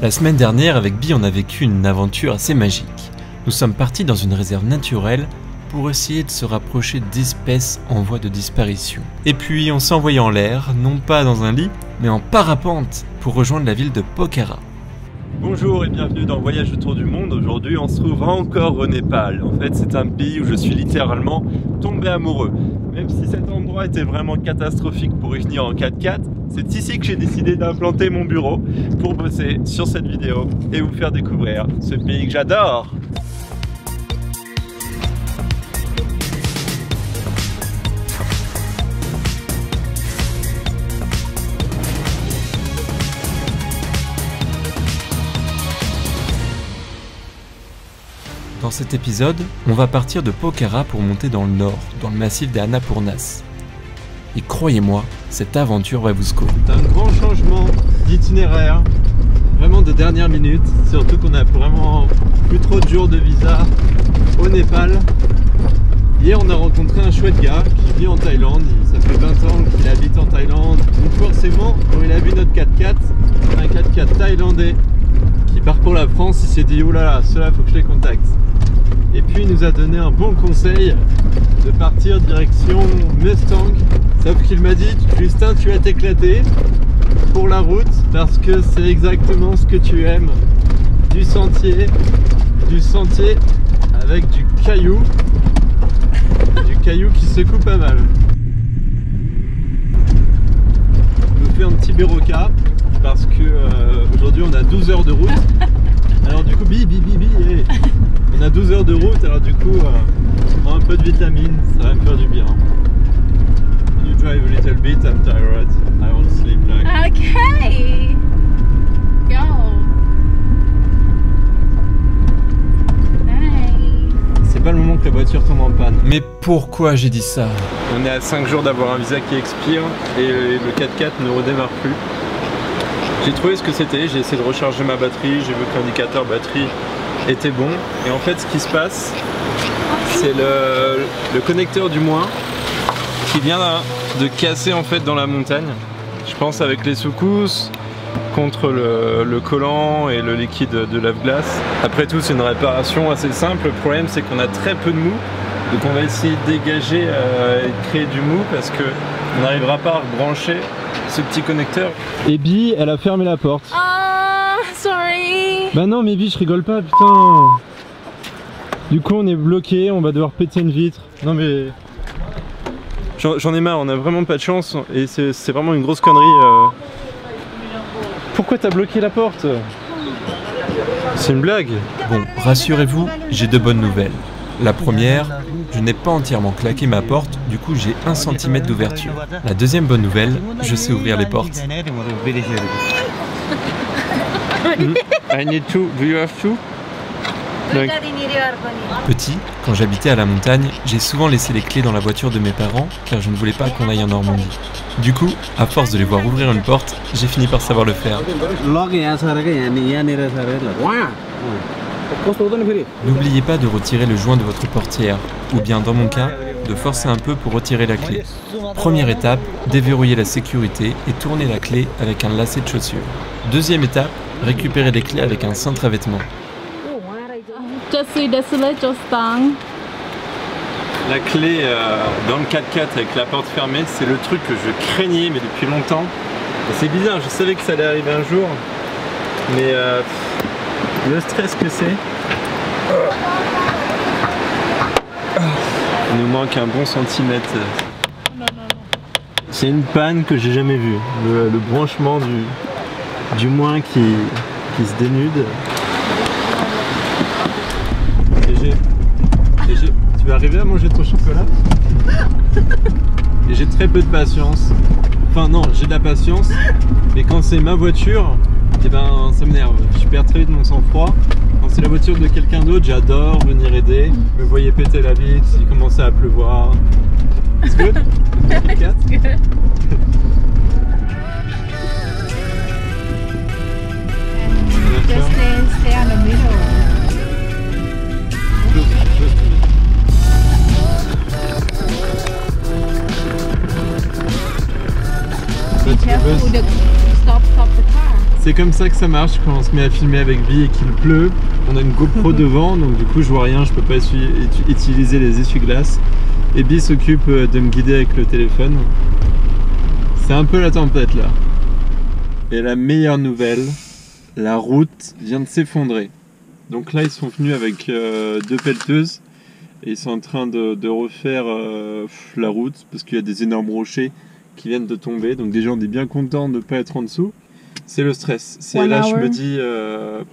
La semaine dernière, avec Bi, on a vécu une aventure assez magique. Nous sommes partis dans une réserve naturelle pour essayer de se rapprocher d'espèces en voie de disparition. Et puis on s'est envoyé en l'air, non pas dans un lit, mais en parapente pour rejoindre la ville de Pokhara. Bonjour et bienvenue dans Voyage autour du monde. Aujourd'hui on se trouve encore au Népal. En fait c'est un pays où je suis littéralement tombé amoureux. Même si cet endroit était vraiment catastrophique pour y venir en 4x4, c'est ici que j'ai décidé d'implanter mon bureau pour bosser sur cette vidéo et vous faire découvrir ce pays que j'adore. Dans cet épisode, on va partir de Pokhara pour monter dans le nord, dans le massif des Annapurnas. Et croyez-moi, cette aventure va vous secouer. C'est un grand changement d'itinéraire, vraiment de dernière minute, surtout qu'on a vraiment plus trop de jours de visa au Népal. Hier on a rencontré un chouette gars qui vit en Thaïlande, ça fait 20 ans qu'il habite en Thaïlande. Donc forcément, quand il a vu notre 4x4, un 4x4 thaïlandais qui part pour la France, il s'est dit oulala, ceux-là faut que je les contacte. Et puis il nous a donné un bon conseil de partir direction Mustang. Sauf qu'il m'a dit, Justin, tu vas t'éclater pour la route parce que c'est exactement ce que tu aimes. Du sentier avec du caillou qui secoue pas mal. Je vous fais un petit béroca parce que aujourd'hui on a 12 heures de route. Alors du coup, hey. On a 12 heures de route, alors du coup, on prend un peu de vitamine, ça va me faire du bien. Can you drive a little bit? I'm tired. I want to sleep like. Okay. Go. Nice. C'est pas le moment que la voiture tombe en panne. Mais pourquoi j'ai dit ça? On est à 5 jours d'avoir un visa qui expire et le 4x4 ne redémarre plus. J'ai trouvé ce que c'était, j'ai essayé de recharger ma batterie, j'ai vu que l'indicateur batterie était bon. Et en fait ce qui se passe, c'est le connecteur du moins qui vient de casser en fait dans la montagne. Je pense avec les secousses contre le collant et le liquide de lave-glace. Après tout c'est une réparation assez simple, le problème c'est qu'on a très peu de mou. Donc on va essayer de dégager et de créer du mou parce qu'on n'arrivera pas à rebrancher ce petit connecteur. Et Bi, elle a fermé la porte. Ah, sorry. Bah non mais Bi, je rigole pas, putain. Du coup on est bloqué, on va devoir péter une vitre. Non mais... J'en ai marre, on a vraiment pas de chance et c'est vraiment une grosse connerie. Pourquoi t'as bloqué la porte? C'est une blague. Bon, rassurez-vous, j'ai de bonnes nouvelles. La première, je n'ai pas entièrement claqué ma porte, du coup j'ai 1 cm d'ouverture. La deuxième bonne nouvelle, je sais ouvrir les portes. I need to, do you have to? Petit, quand j'habitais à la montagne, j'ai souvent laissé les clés dans la voiture de mes parents car je ne voulais pas qu'on aille en Normandie. Du coup, à force de les voir ouvrir une porte, j'ai fini par savoir le faire. N'oubliez pas de retirer le joint de votre portière, ou bien dans mon cas, de forcer un peu pour retirer la clé. Première étape, déverrouiller la sécurité et tourner la clé avec un lacet de chaussure. Deuxième étape, récupérer les clés avec un cintre à vêtements. La clé dans le 4x4 avec la porte fermée, c'est le truc que je craignais mais depuis longtemps. C'est bizarre, je savais que ça allait arriver un jour, mais le stress que c'est. Il nous manque un bon centimètre. C'est une panne que j'ai jamais vue. Le branchement du moins qui se dénude. Tu vas arriver à manger ton chocolat? Et j'ai très peu de patience. Enfin non, j'ai de la patience, mais quand c'est ma voiture, et ben ça m'énerve. Je perds très vite mon sang-froid. Quand c'est la voiture de quelqu'un d'autre, j'adore venir aider. Me voyez péter la vitre, il commençait à pleuvoir. It's good? It's good. Just stay on the middle. Be careful, stop the car. C'est comme ça que ça marche quand on se met à filmer avec Bee et qu'il pleut. On a une GoPro devant, donc du coup je vois rien, je peux pas utiliser les essuie-glaces. Et Bee s'occupe de me guider avec le téléphone. C'est un peu la tempête là. Et la meilleure nouvelle, la route vient de s'effondrer. Donc là ils sont venus avec 2 pelleteuses et ils sont en train de refaire la route parce qu'il y a des énormes rochers qui viennent de tomber. Donc déjà on est bien content de ne pas être en dessous. C'est le stress. C'est là je me dis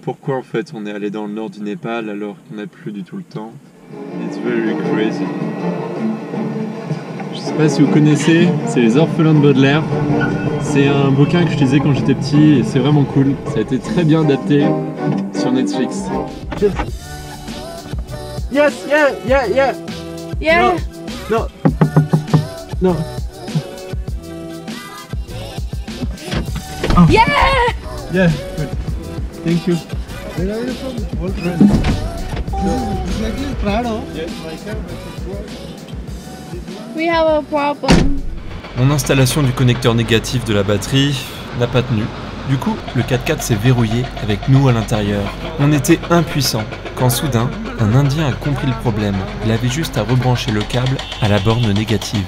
pourquoi en fait on est allé dans le nord du Népal alors qu'on n'a plus du tout le temps. It's very crazy. Je sais pas si vous connaissez, c'est Les Orphelins de Baudelaire. C'est un bouquin que je lisais quand j'étais petit et c'est vraiment cool. Ça a été très bien adapté sur Netflix. Yes, yeah. Yeah. No. No. Oh. Yeah. Yeah, good. Thank you. Where are you from? What friend? It's like this Prado. Yes, my car, We have a problem. Mon installation du connecteur négatif de la batterie n'a pas tenu. Du coup, le 4x4 s'est verrouillé avec nous à l'intérieur. On était impuissants quand soudain, un Indien a compris le problème. Il avait juste à rebrancher le câble à la borne négative.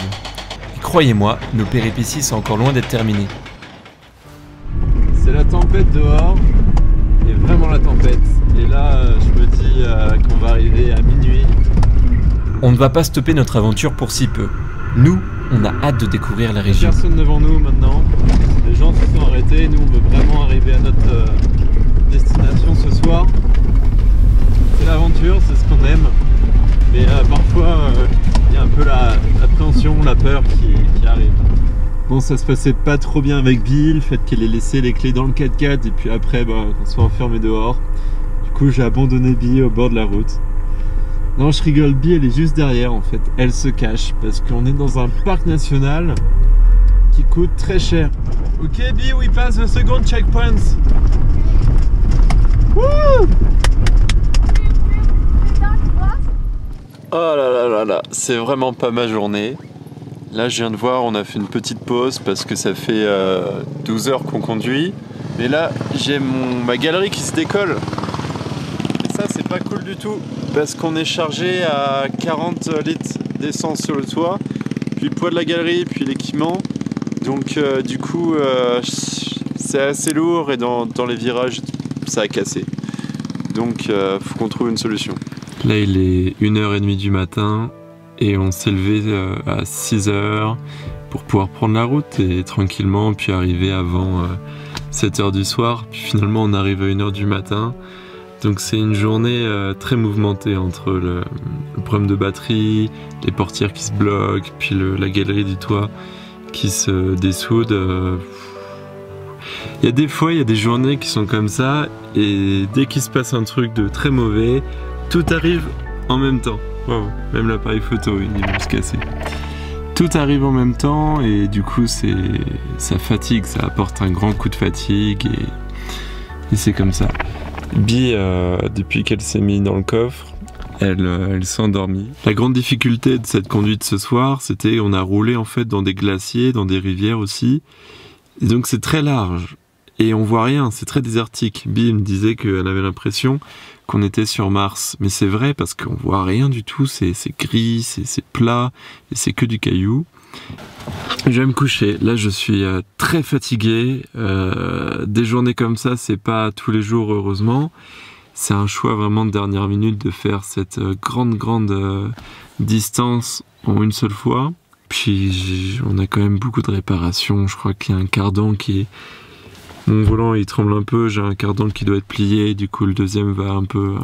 Et croyez-moi, nos péripéties sont encore loin d'être terminées. C'est la tempête dehors, et vraiment la tempête. Et là, je me dis qu'on va arriver à minuit. On ne va pas stopper notre aventure pour si peu. Nous, on a hâte de découvrir la région. Personne devant nous maintenant. Les gens se sont arrêtés. Nous, on veut vraiment arriver à notre destination ce soir. C'est l'aventure, c'est ce qu'on aime. Mais parfois, il y a un peu l'appréhension, la peur qui arrive. Bon, ça se passait pas trop bien avec Bee, le fait qu'elle ait laissé les clés dans le 4x4 et puis après, qu'on soit enfermé dehors. Du coup, j'ai abandonné Bee au bord de la route. Non, je rigole, Bee elle est juste derrière en fait, elle se cache parce qu'on est dans un parc national qui coûte très cher. Ok Bee, we pass the second checkpoint. Woo! Oh là là là là, c'est vraiment pas ma journée. Là je viens de voir, on a fait une petite pause parce que ça fait 12 heures qu'on conduit. Mais là j'ai ma galerie qui se décolle. Et ça c'est pas cool du tout. Parce qu'on est chargé à 40 litres d'essence sur le toit. Puis le poids de la galerie, puis l'équipement. Donc du coup c'est assez lourd et dans les virages ça a cassé. Donc faut qu'on trouve une solution. Là il est 1h30 du matin. Et on s'est levé à 6h pour pouvoir prendre la route et tranquillement puis arriver avant 7h du soir. Puis finalement on arrive à 1h du matin. Donc c'est une journée très mouvementée entre le problème de batterie, les portières qui se bloquent, puis la galerie du toit qui se dessoude. Il y a des fois, il y a des journées qui sont comme ça et dès qu'il se passe un truc de très mauvais, tout arrive en même temps. Wow, même l'appareil photo il va se casser. Tout arrive en même temps et du coup ça fatigue, ça apporte un grand coup de fatigue et c'est comme ça. Bee, depuis qu'elle s'est mise dans le coffre, elle s'est endormie. La grande difficulté de cette conduite ce soir, c'était on a roulé en fait dans des glaciers, dans des rivières aussi. Et donc c'est très large et on voit rien, c'est très désertique. Bee me disait qu'elle avait l'impression qu'on était sur Mars. Mais c'est vrai parce qu'on voit rien du tout, c'est gris, c'est plat et c'est que du caillou. Je vais me coucher. Là je suis très fatigué. Des journées comme ça, c'est pas tous les jours heureusement. C'est un choix vraiment de dernière minute de faire cette grande distance en une seule fois. Puis on a quand même beaucoup de réparations. Je crois qu'il y a un cardan qui est... Mon volant il tremble un peu, j'ai un cardan qui doit être plié, du coup le deuxième va un peu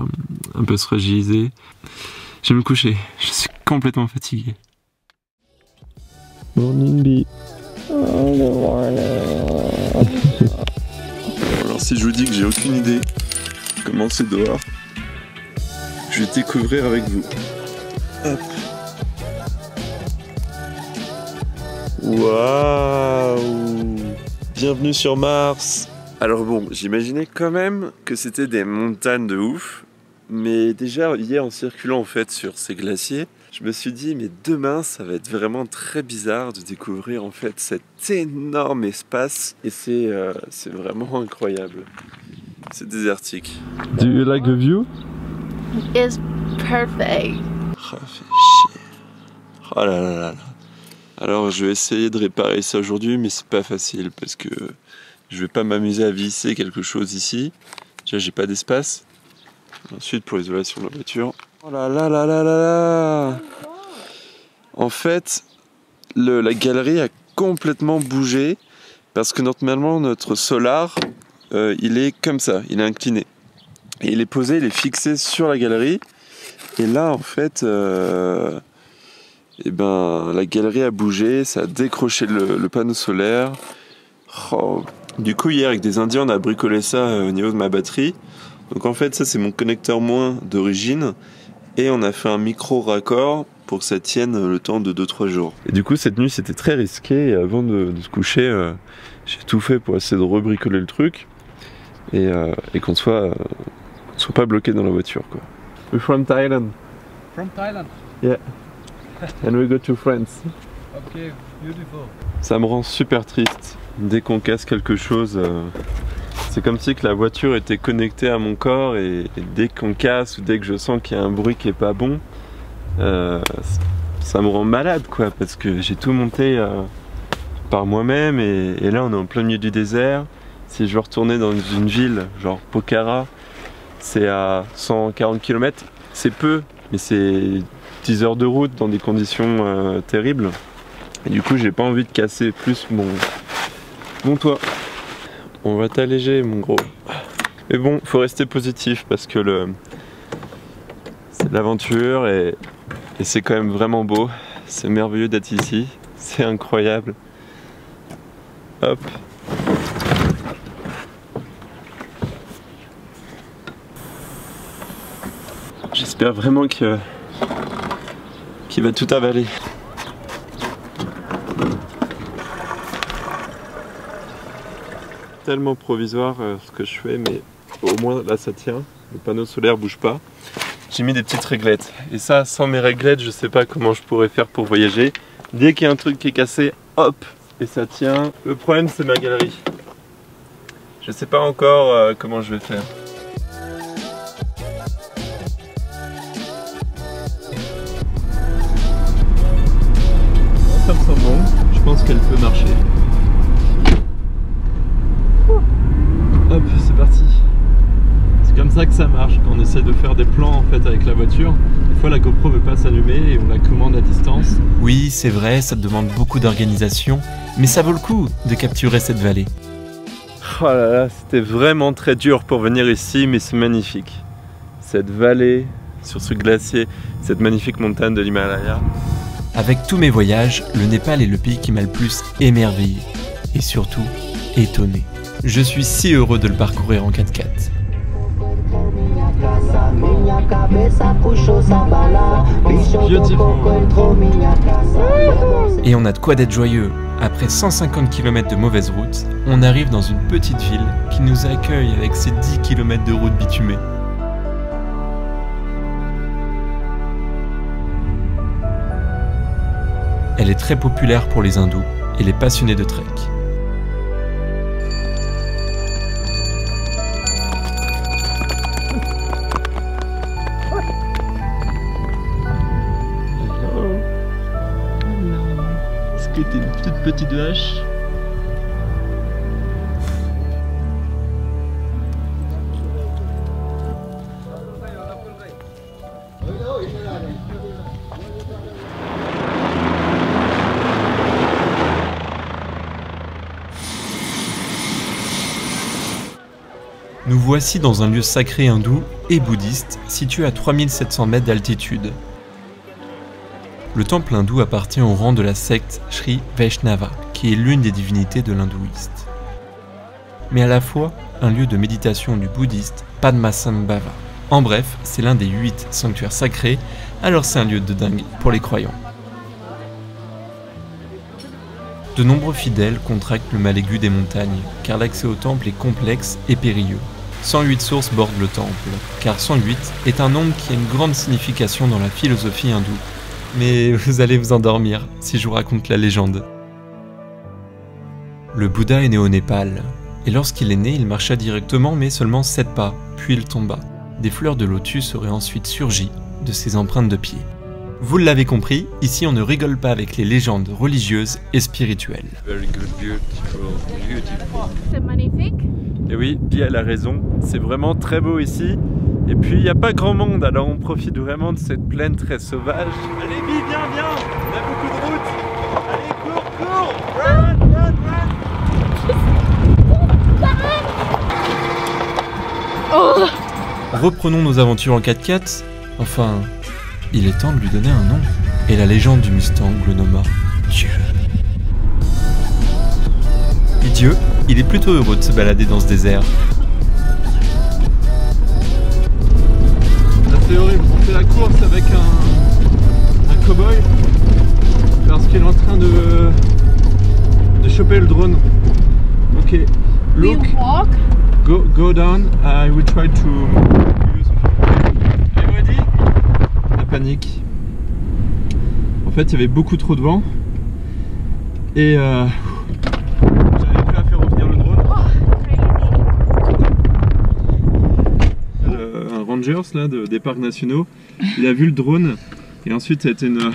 se fragiliser. Je vais me coucher, je suis complètement fatigué. Morning Bee. Alors si je vous dis que j'ai aucune idée comment c'est dehors, je vais découvrir avec vous. Hop. Waouh! Bienvenue sur Mars. Alors bon, j'imaginais quand même que c'était des montagnes de ouf. Mais déjà, hier en circulant en fait sur ces glaciers, Je me suis dit, mais demain, ça va être vraiment très bizarre de découvrir en fait cet énorme espace. Et c'est vraiment incroyable. C'est désertique. Do you like the view? It's perfect. Oh, fait chier. Oh là là là là. Alors je vais essayer de réparer ça aujourd'hui, mais c'est pas facile parce que je vais pas m'amuser à visser quelque chose ici. Déjà j'ai pas d'espace. Ensuite pour l'isolation de la voiture. Oh là là là là là là. En fait, la galerie a complètement bougé parce que normalement notre solar, il est comme ça, il est incliné. Et il est posé, il est fixé sur la galerie. Et là en fait, la galerie a bougé, ça a décroché le panneau solaire. Oh. Du coup hier avec des Indiens on a bricolé ça au niveau de ma batterie. Donc en fait ça c'est mon connecteur moins d'origine. Et on a fait un micro raccord pour que ça tienne le temps de 2-3 jours. Et du coup cette nuit c'était très risqué et avant de se coucher j'ai tout fait pour essayer de rebricoler le truc et qu'on soit pas bloqué dans la voiture quoi. We're from Thailand. From Thailand? Yeah. And we go to France. Okay, beautiful. Ça me rend super triste dès qu'on casse quelque chose. C'est comme si que la voiture était connectée à mon corps et dès qu'on casse ou dès que je sens qu'il y a un bruit qui est pas bon, ça me rend malade quoi parce que j'ai tout monté par moi-même et là on est en plein milieu du désert. Si je veux retourner dans une ville genre Pokhara, c'est à 140 km, c'est peu mais c'est 10 heures de route dans des conditions terribles et du coup j'ai pas envie de casser plus mon toit. On va t'alléger mon gros. Mais bon, faut rester positif parce que c'est de l'aventure et c'est quand même vraiment beau. C'est merveilleux d'être ici. C'est incroyable. Hop. J'espère vraiment qu'il va tout avaler. Tellement provisoire ce que je fais, mais au moins là ça tient, le panneau solaire bouge pas. J'ai mis des petites réglettes et ça sans mes réglettes je sais pas comment je pourrais faire pour voyager. Dès qu'il y a un truc qui est cassé, hop, et ça tient. Le problème c'est ma galerie. Je sais pas encore comment je vais faire. Ça me semble bon, je pense qu'elle peut marcher. Hop, c'est parti. C'est comme ça que ça marche quand on essaie de faire des plans en fait avec la voiture. Des fois la GoPro veut pas s'allumer et on la commande à distance. Oui, c'est vrai, ça demande beaucoup d'organisation, mais ça vaut le coup de capturer cette vallée. Oh là là, c'était vraiment très dur pour venir ici, mais c'est magnifique. Cette vallée, sur ce glacier, cette magnifique montagne de l'Himalaya. Avec tous mes voyages, le Népal est le pays qui m'a le plus émerveillé. Et surtout, étonné. Je suis si heureux de le parcourir en 4x4. Et on a de quoi d'être joyeux. Après 150 km de mauvaise route, on arrive dans une petite ville qui nous accueille avec ses 10 km de route bitumée. Elle est très populaire pour les hindous et les passionnés de trek. Est-ce que t'es une toute petite vache? Nous voici dans un lieu sacré hindou et bouddhiste situé à 3700 mètres d'altitude. Le temple hindou appartient au rang de la secte Sri Vaishnava, qui est l'une des divinités de l'hindouiste. Mais à la fois un lieu de méditation du bouddhiste Padmasambhava. En bref, c'est l'un des 8 sanctuaires sacrés, alors c'est un lieu de dingue pour les croyants. De nombreux fidèles contractent le mal aigu des montagnes, car l'accès au temple est complexe et périlleux. 108 sources bordent le temple, car 108 est un nombre qui a une grande signification dans la philosophie hindoue. mais vous allez vous endormir si je vous raconte la légende. Le Bouddha est né au Népal, et lorsqu'il est né, il marcha directement mais seulement 7 pas, puis il tomba. Des fleurs de lotus auraient ensuite surgi de ses empreintes de pieds. Vous l'avez compris, ici on ne rigole pas avec les légendes religieuses et spirituelles. Very good, beautiful. C'est magnifique. Et oui, Bi elle a raison, c'est vraiment très beau ici. Et puis il n'y a pas grand monde, alors on profite vraiment de cette plaine très sauvage. Allez Bi, viens, on a beaucoup de route. Allez, cours, run. Oh. Reprenons nos aventures en 4x4. Enfin, il est temps de lui donner un nom. Et la légende du Mustang le nomma Dieu. Et Dieu, il est plutôt heureux de se balader dans ce désert. Là c'est horrible, on fait la course avec un cow-boy parce qu'il est en train de choper le drone. Ok, look. We walk. Go down, I will try to use. Are you ready? La panique. En fait, il y avait beaucoup trop de vent et j'arrivais plus à faire revenir le drone. Un rangers là, des parcs nationaux, il a vu le drone et ensuite ça a été une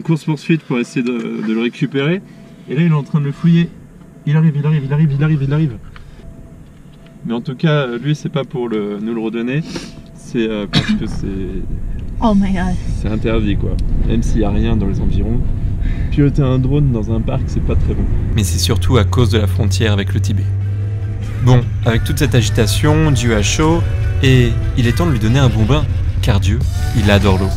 course poursuite pour essayer de le récupérer. Et là, il est en train de le fouiller. Il arrive. Mais en tout cas, lui, c'est pas pour nous le redonner, c'est parce que Oh my god. c'est interdit quoi. Même s'il n'y a rien dans les environs, piloter un drone dans un parc, c'est pas très bon. Mais c'est surtout à cause de la frontière avec le Tibet. Bon, avec toute cette agitation, Dieu a chaud, et il est temps de lui donner un bon bain, car Dieu, il adore l'eau.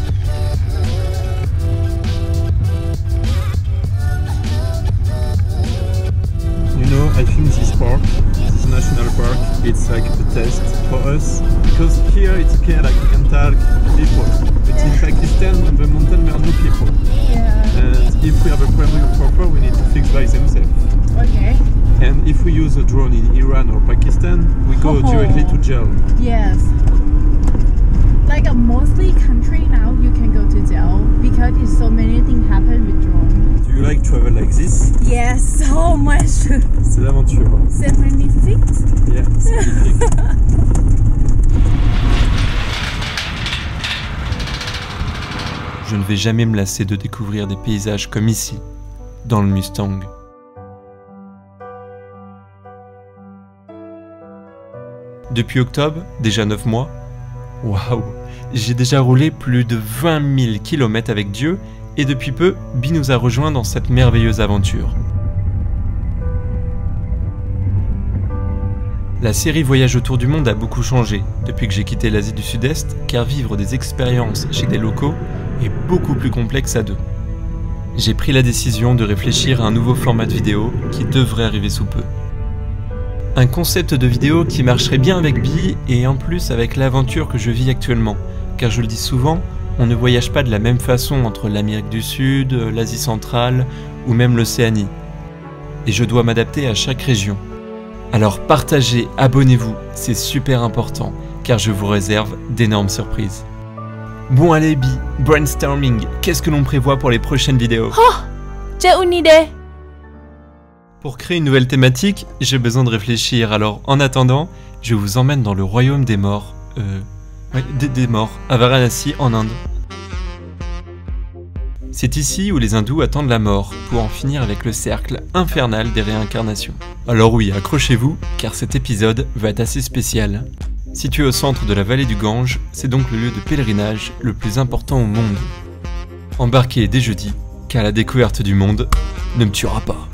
You know, I think this park, this national park, it's like a test for us because here it's okay, like we can talk people. But in Pakistan, the mountain there are no people. Yeah. And if we have a problem with proper, we need to fix by themselves. Okay. And if we use a drone in Iran or Pakistan, we go directly to jail. Yes. Like a mostly country now, you can go to jail because it's so many things happen with drone. Do you like travel like this? Yes, so much. C'est l'aventure. C'est magnifique. Yeah, c'est magnifique. Je ne vais jamais me lasser de découvrir des paysages comme ici, dans le Mustang. Depuis octobre, déjà 9 mois, waouh, j'ai déjà roulé plus de 20 000 km avec Dieu et depuis peu, Bi nous a rejoints dans cette merveilleuse aventure. La série Voyage autour du monde a beaucoup changé depuis que j'ai quitté l'Asie du Sud-Est, car vivre des expériences chez des locaux est beaucoup plus complexe à deux. J'ai pris la décision de réfléchir à un nouveau format de vidéo qui devrait arriver sous peu. Un concept de vidéo qui marcherait bien avec Bi et en plus avec l'aventure que je vis actuellement, car je le dis souvent, on ne voyage pas de la même façon entre l'Amérique du Sud, l'Asie centrale ou même l'Océanie. Et je dois m'adapter à chaque région. Alors partagez, abonnez-vous, c'est super important, car je vous réserve d'énormes surprises. Bon allez Bi, brainstorming, qu'est-ce que l'on prévoit pour les prochaines vidéos? Oh, j'ai une idée. Pour créer une nouvelle thématique, j'ai besoin de réfléchir, alors en attendant, je vous emmène dans le royaume des morts, des morts, à Varanasi en Inde. C'est ici où les hindous attendent la mort pour en finir avec le cercle infernal des réincarnations. Alors oui, accrochez-vous, car cet épisode va être assez spécial. Situé au centre de la vallée du Gange, c'est donc le lieu de pèlerinage le plus important au monde. Embarquez dès jeudi, car la découverte du monde ne me tuera pas.